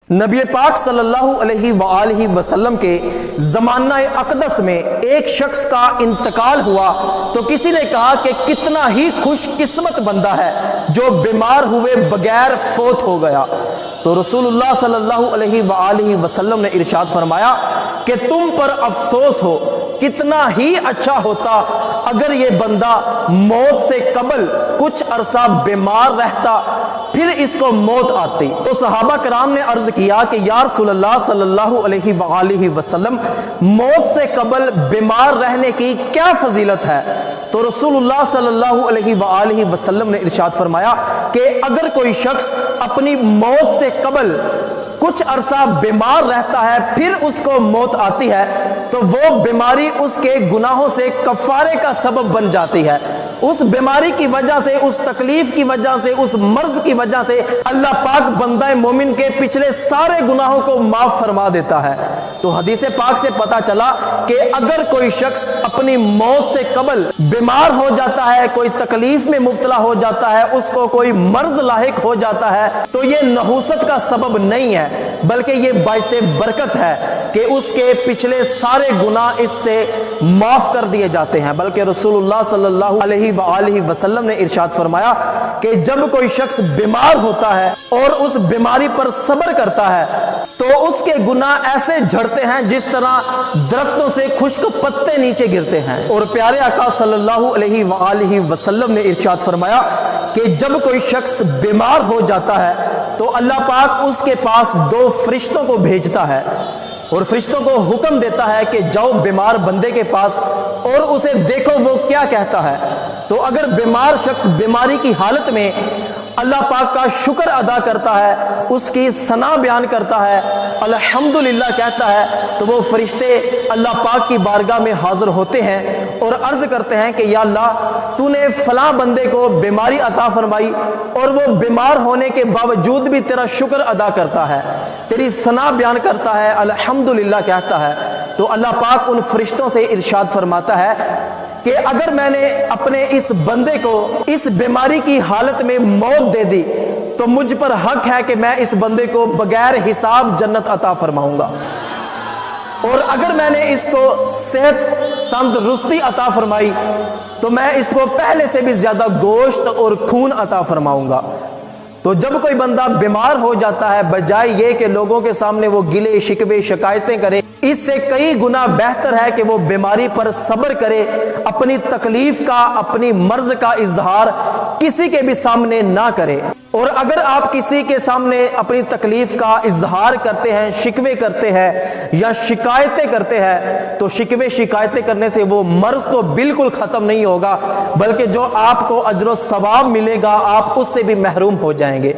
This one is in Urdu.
نبی پاک صلی اللہ علیہ وآلہ وسلم کے زمانہ اقدس میں ایک شخص کا انتقال ہوا تو کسی نے کہا کہ کتنا ہی خوش قسمت بندہ ہے جو بیمار ہوئے بغیر فوت ہو گیا۔ تو رسول اللہ صلی اللہ علیہ وآلہ وسلم نے ارشاد فرمایا کہ تم پر افسوس ہو، کتنا ہی اچھا ہوتا اگر یہ بندہ موت سے قبل کچھ عرصہ بیمار رہتا پھر اس کو موت آتی۔ تو صحابہ کرام نے عرض کیا کہ یا رسول اللہ صلی اللہ علیہ وآلہ وسلم، موت سے قبل بیمار رہنے کی کیا فضیلت ہے؟ تو رسول اللہ صلی اللہ علیہ وآلہ وسلم نے ارشاد فرمایا کہ اگر کوئی شخص اپنی موت سے قبل کچھ عرصہ بیمار رہتا ہے پھر اس کو موت آتی ہے تو وہ بیماری اس کے گناہوں سے کفارے کا سبب بن جاتی ہے۔ اس بیماری کی وجہ سے، اس تکلیف کی وجہ سے، اس مرض کی وجہ سے اللہ پاک بندہ مومن کے پچھلے سارے گناہوں کو معاف فرما دیتا ہے۔ تو حدیث پاک سے پتہ چلا کہ اگر کوئی شخص اپنی موت سے قبل بیمار ہو جاتا ہے، کوئی تکلیف میں مبتلا ہو جاتا ہے، اس کو کوئی مرض لاحق ہو جاتا ہے تو یہ نحوست کا سبب نہیں ہے بلکہ یہ باعث برکت ہے کہ اس کے پچھلے سارے گناہ اس سے معاف کر دیے جاتے ہیں۔ بلکہ رسول اللہ صلی اللہ علیہ وآلہ وسلم نے ارشاد فرمایا کہ جب کوئی شخص بیمار ہوتا ہے اور اس بیماری پر صبر کرتا ہے تو اس کے گناہ ایسے جھڑتے ہیں جس طرح درختوں سے خشک پتے نیچے گرتے ہیں۔ اور پیارے آقا صلی اللہ علیہ وآلہ وسلم نے ارشاد فرمایا کہ جب کوئی شخص بیمار ہو جاتا ہے تو اللہ پاک اس کے پاس 2 فرشتوں کو بھیجتا ہے اور فرشتوں کو حکم دیتا ہے کہ جاؤ بیمار بندے کے پاس اور اسے دیکھو وہ کیا کہتا ہے۔ تو اگر بیمار شخص بیماری کی حالت میں اللہ پاک کا شکر ادا کرتا ہے، اس کی ثنا بیان کرتا ہے، الحمدللہ کہتا ہے، تو وہ فرشتے اللہ پاک کی بارگاہ میں حاضر ہوتے ہیں اور عرض کرتے ہیں کہ یا اللہ تو نے فلاں بندے کو بیماری عطا فرمائی اور وہ بیمار ہونے کے باوجود بھی تیرا شکر ادا کرتا ہے، تیری ثنا بیان کرتا ہے، الحمدللہ کہتا ہے۔ تو اللہ پاک ان فرشتوں سے ارشاد فرماتا ہے کہ اگر میں نے اپنے اس بندے کو اس بیماری کی حالت میں موت دے دی تو مجھ پر حق ہے کہ میں اس بندے کو بغیر حساب جنت عطا فرماؤں گا، اور اگر میں نے اس کو صحت تندرستی عطا فرمائی تو میں اس کو پہلے سے بھی زیادہ گوشت اور خون عطا فرماؤں گا۔ تو جب کوئی بندہ بیمار ہو جاتا ہے، بجائے یہ کہ لوگوں کے سامنے وہ گلے شکوے شکایتیں کرے، اس سے کئی گنا بہتر ہے کہ وہ بیماری پر صبر کرے، اپنی تکلیف کا، اپنی مرض کا اظہار کسی کے بھی سامنے نہ کرے۔ اور اگر آپ کسی کے سامنے اپنی تکلیف کا اظہار کرتے ہیں، شکوے کرتے ہیں یا شکایتیں کرتے ہیں تو شکوے شکایتیں کرنے سے وہ مرض تو بالکل ختم نہیں ہوگا بلکہ جو آپ کو اجر و ثواب ملے گا آپ اس سے بھی محروم ہو جائیں گے۔